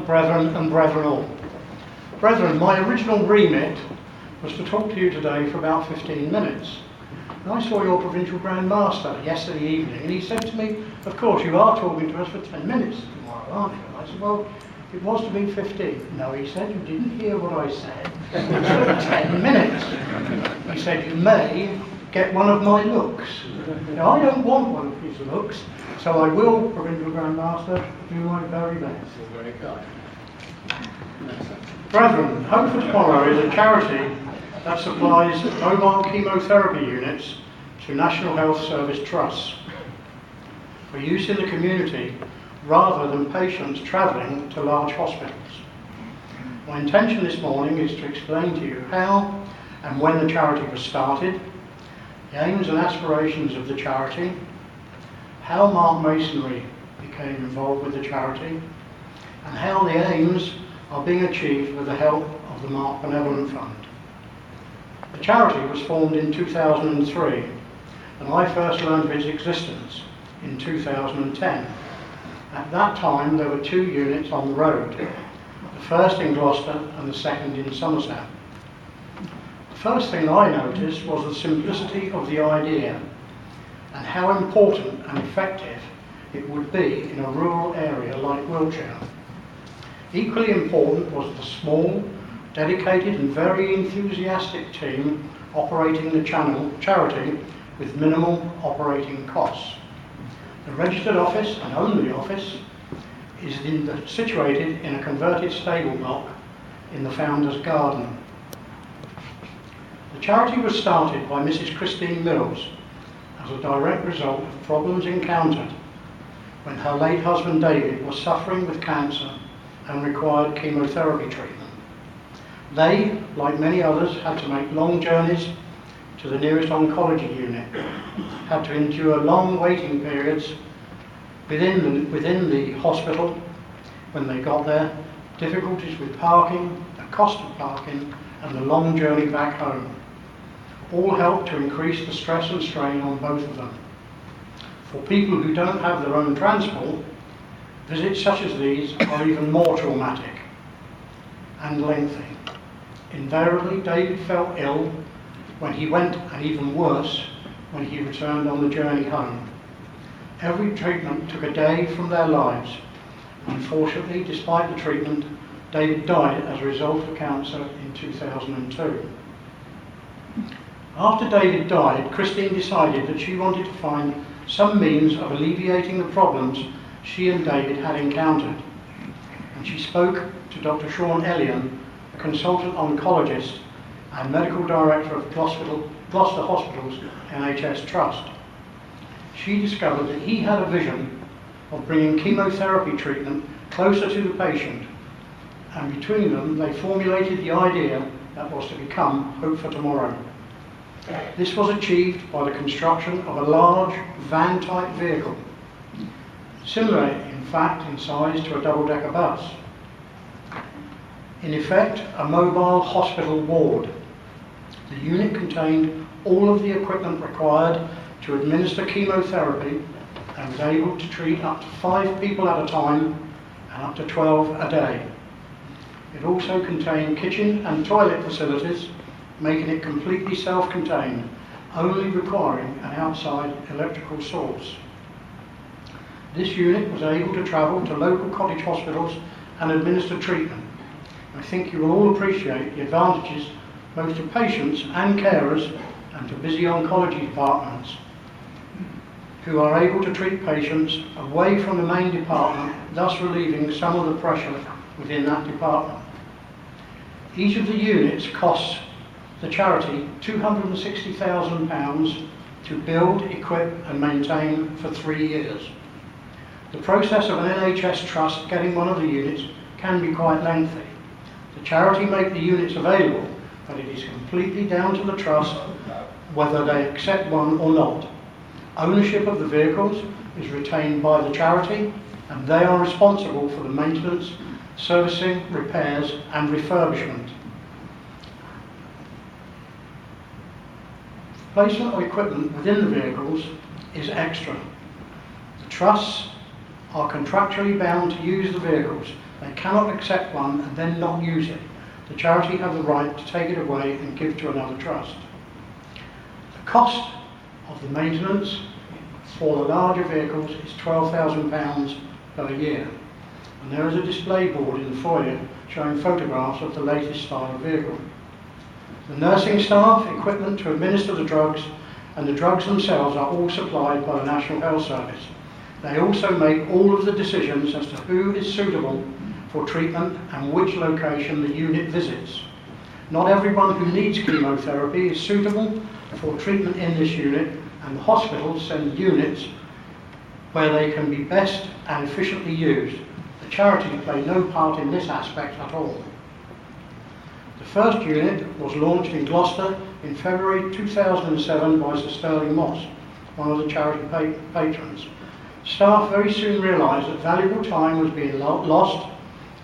Brethren and brethren all. Brethren, my original remit was to talk to you today for about 15 minutes. And I saw your Provincial Grand Master yesterday evening, and he said to me, of course, you are talking to us for 10 minutes tomorrow, aren't you? And I said, well, it was to be 15. No, he said, you didn't hear what I said. It was for 10 minutes. He said, you may get one of my looks. Now, I don't want one of his looks, so I will, Provincial Grand Master, do my very best. Very good. Brethren, Hope for Tomorrow is a charity that supplies mobile chemotherapy units to National Health Service trusts for use in the community rather than patients travelling to large hospitals. My intention this morning is to explain to you how and when the charity was started, the aims and aspirations of the charity, how Mark Masonry became involved with the charity, and how the aims are being achieved with the help of the Mark Benevolent Fund. The charity was formed in 2003, and I first learned of its existence in 2010. At that time there were 2 units on the road, the first in Gloucester and the second in Somerset. The first thing I noticed was the simplicity of the idea and how important and effective it would be in a rural area like Wiltshire. Equally important was the small, dedicated and very enthusiastic team operating the charity with minimal operating costs. The registered office and only office is situated in a converted stable block in the founder's garden. The charity was started by Mrs. Christine Mills as a direct result of problems encountered when her late husband David was suffering with cancer and required chemotherapy treatment. They, like many others, had to make long journeys to the nearest oncology unit, had to endure long waiting periods within the hospital when they got there, difficulties with parking, the cost of parking, and the long journey back home. All helped to increase the stress and strain on both of them. For people who don't have their own transport, visits such as these are even more traumatic and lengthy. Invariably, David felt ill when he went, and even worse when he returned on the journey home. Every treatment took a day from their lives. Unfortunately, despite the treatment, David died as a result of cancer in 2002. After David died, Christine decided that she wanted to find some means of alleviating the problems she and David had encountered. And she spoke to Dr. Sean Ellion, a consultant oncologist and medical director of Gloucester Hospital's NHS Trust. She discovered that he had a vision of bringing chemotherapy treatment closer to the patient, and between them they formulated the idea that was to become Hope for Tomorrow. This was achieved by the construction of a large van-type vehicle, similar in fact in size to a double-decker bus. In effect, a mobile hospital ward. The unit contained all of the equipment required to administer chemotherapy and was able to treat up to 5 people at a time and up to 12 a day. It also contained kitchen and toilet facilities, making it completely self-contained, only requiring an outside electrical source. This unit was able to travel to local cottage hospitals and administer treatment. I think you will all appreciate the advantages both to patients and carers and to busy oncology departments who are able to treat patients away from the main department, thus relieving some of the pressure within that department. Each of the units costs the charity £260,000 to build, equip and maintain for 3 years. The process of an NHS trust getting one of the units can be quite lengthy. The charity make the units available, but it is completely down to the trust whether they accept one or not. Ownership of the vehicles is retained by the charity, and they are responsible for the maintenance, servicing, repairs and refurbishment. Placement of equipment within the vehicles is extra. The trusts are contractually bound to use the vehicles They cannot accept one and then not use it. The charity have the right to take it away and give to another trust. The cost of the maintenance for the larger vehicles is £12,000 per year. And there is a display board in the foyer showing photographs of the latest style of vehicle. The nursing staff, equipment to administer the drugs, and the drugs themselves are all supplied by the National Health Service. They also make all of the decisions as to who is suitable for treatment and which location the unit visits. Not everyone who needs chemotherapy is suitable for treatment in this unit, and the hospitals send units where they can be best and efficiently used. The charity play no part in this aspect at all. The first unit was launched in Gloucester in February 2007 by Sir Sterling Moss, one of the charity patrons. Staff very soon realised that valuable time was being lost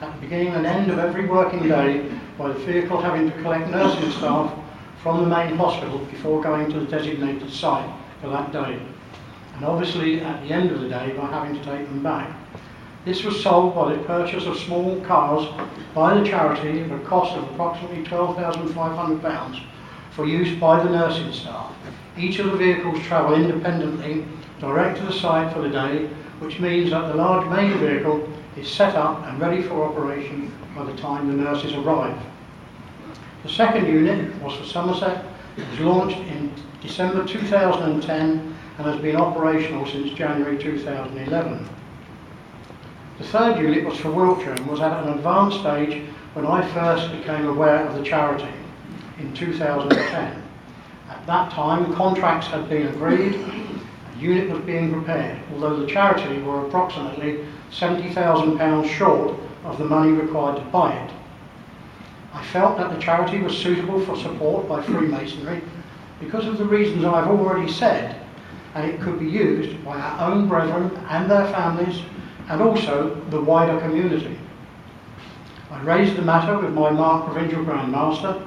at the beginning and end of every working day by the vehicle having to collect nursing staff from the main hospital before going to the designated site for that day, and obviously at the end of the day by having to take them back. This was solved by the purchase of small cars by the charity at a cost of approximately £12,500 for use by the nursing staff. Each of the vehicles travel independently direct to the site for the day, which means that the large main vehicle is set up and ready for operation by the time the nurses arrive. The second unit was for Somerset. It was launched in December 2010 and has been operational since January 2011. The third unit was for Wiltshire and was at an advanced stage when I first became aware of the charity in 2010. At that time, contracts had been agreed, a unit was being prepared, although the charity were approximately £70,000 short of the money required to buy it. I felt that the charity was suitable for support by Freemasonry because of the reasons I've already said, and it could be used by our own brethren and their families and also the wider community. I raised the matter with my Mark Provincial Grand Master,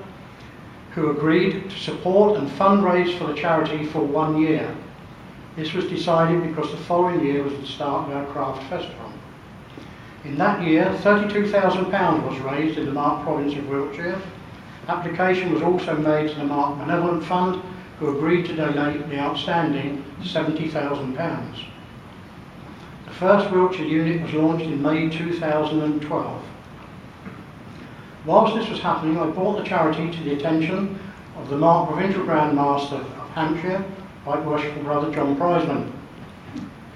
who agreed to support and fundraise for the charity for 1 year. This was decided because the following year was the start of our craft festival. In that year, £32,000 was raised in the Mark Province of Wiltshire. Application was also made to the Mark Benevolent Fund, who agreed to donate the outstanding £70,000. The first Wiltshire unit was launched in May 2012. Whilst this was happening, I brought the charity to the attention of the Mark Provincial Grand Master of Hampshire, Right Worshipful Brother John Priseman,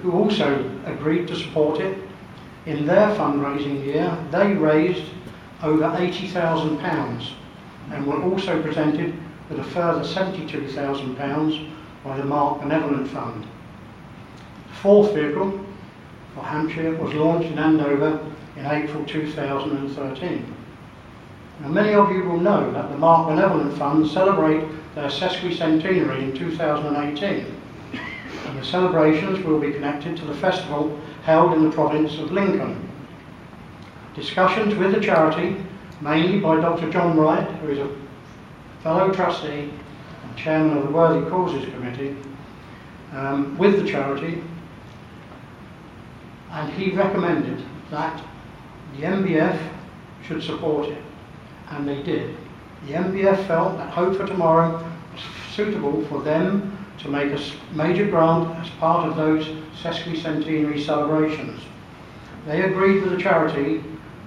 who also agreed to support it. In their fundraising year, they raised over £80,000 and were also presented with a further £72,000 by the Mark Benevolent Fund. The fourth vehicle for Hampshire was launched in Andover in April 2013. Now, many of you will know that the Mark Benevolent Fund celebrate their sesquicentenary in 2018, and the celebrations will be connected to the festival held in the province of Lincoln. Discussions with the charity, mainly by Dr. John Wright, who is a fellow trustee and chairman of the Worthy Causes Committee, with the charity, and he recommended that the MBF should support it, and they did. The MBF felt that Hope for Tomorrow was suitable for them to make a major grant as part of those sesquicentenary celebrations. They agreed with the charity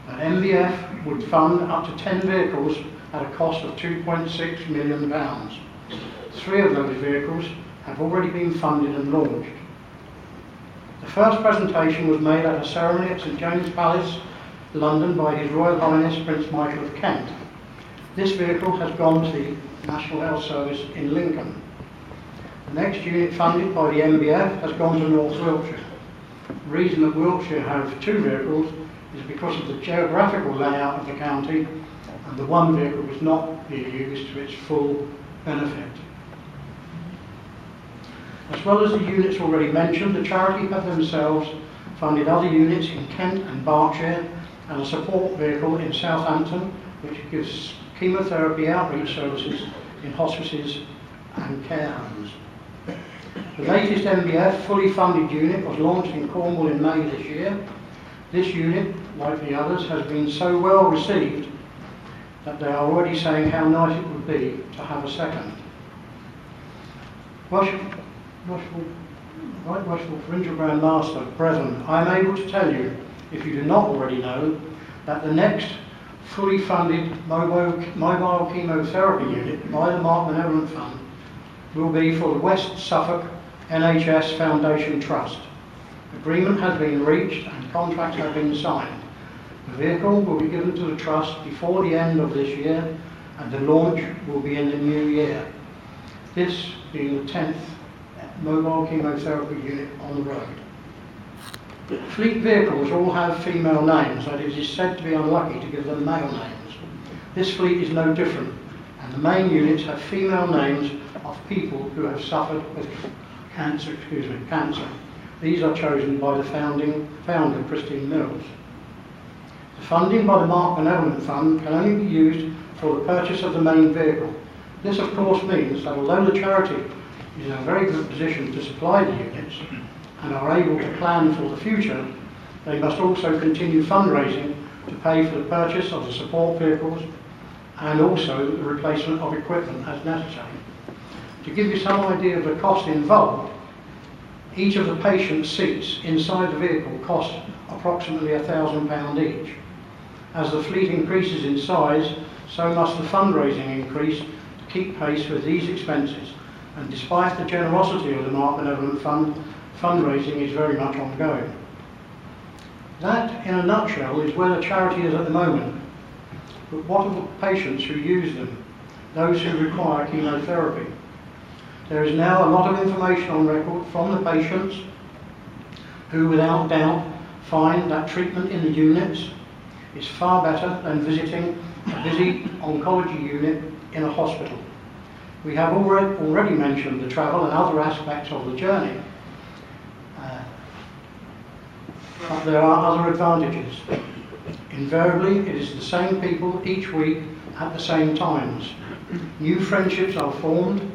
that MBF would fund up to 10 vehicles at a cost of £2.6 million. 3 of those vehicles have already been funded and launched. The first presentation was made at a ceremony at St James Palace, London, by His Royal Highness Prince Michael of Kent. This vehicle has gone to the National Health Service in Lincoln. The next unit funded by the MBF has gone to North Wiltshire. The reason that Wiltshire have 2 vehicles is because of the geographical layout of the county, and the one vehicle was not being used to its full benefit. As well as the units already mentioned, the charity have themselves funded other units in Kent and Berkshire, and a support vehicle in Southampton, which gives chemotherapy outreach services in hospices and care homes. The latest MBF fully funded unit was launched in Cornwall in May this year. This unit, like the others, has been so well received that they are already saying how nice it would be to have a second. Right Worshipful Provincial Grand Master, brethren, I am able to tell you, if you do not already know, that the next fully funded mobile chemotherapy unit by the Mark Benevolent Fund will be for the West Suffolk NHS Foundation Trust. Agreement has been reached and contracts have been signed. The vehicle will be given to the Trust before the end of this year and the launch will be in the new year. This being the 10th mobile chemotherapy unit on the road. Fleet vehicles all have female names, and it is said to be unlucky to give them male names. This fleet is no different, and the main units have female names of people who have suffered with cancer. These are chosen by the founder, Christine Mills. The funding by the Mark Benevolent Fund can only be used for the purchase of the main vehicle. This of course means that although the charity is in a very good position to supply the units and are able to plan for the future, they must also continue fundraising to pay for the purchase of the support vehicles and also the replacement of equipment as necessary. To give you some idea of the cost involved, each of the patient's seats inside the vehicle costs approximately £1,000 each. As the fleet increases in size, so must the fundraising increase to keep pace with these expenses. And despite the generosity of the Mark Benevolent Fund, fundraising is very much ongoing. That, in a nutshell, is where the charity is at the moment. But what of the patients who use them, those who require chemotherapy? There is now a lot of information on record from the patients who, without doubt, find that treatment in the units is far better than visiting a busy oncology unit in a hospital. We have already mentioned the travel and other aspects of the journey, but there are other advantages. Invariably, it is the same people each week at the same times. New friendships are formed.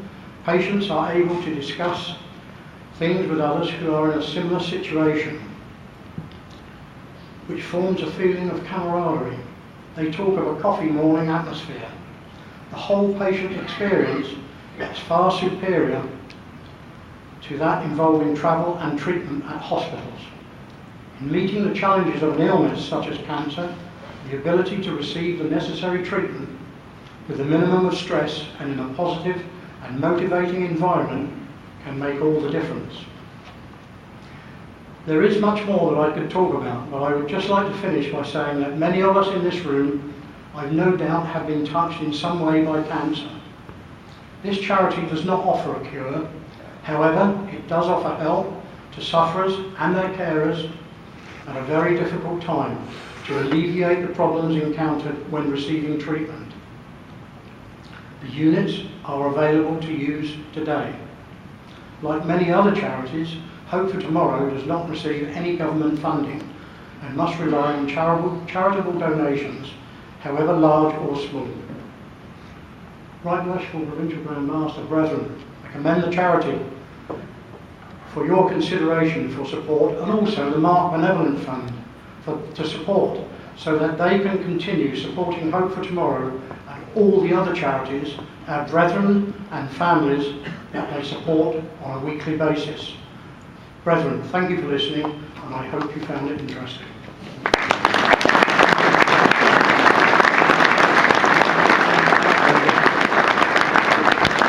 Patients are able to discuss things with others who are in a similar situation, which forms a feeling of camaraderie. They talk of a coffee morning atmosphere. The whole patient experience is far superior to that involving travel and treatment at hospitals. In meeting the challenges of an illness such as cancer, the ability to receive the necessary treatment with a minimum of stress and in a positive and motivating environment can make all the difference. There is much more that I could talk about, but I would just like to finish by saying that many of us in this room, I've no doubt, have been touched in some way by cancer. This charity does not offer a cure. However, it does offer help to sufferers and their carers at a very difficult time to alleviate the problems encountered when receiving treatment. The units are available to use today. Like many other charities, Hope for Tomorrow does not receive any government funding and must rely on charitable donations, however large or small. Right Worshipful Provincial Grand Master, brethren, I commend the charity for your consideration for support, and also the Mark Benevolent Fund to support, so that they can continue supporting Hope for Tomorrow and all the other charities, our brethren and families that they support on a weekly basis. Brethren, thank you for listening, and I hope you found it interesting.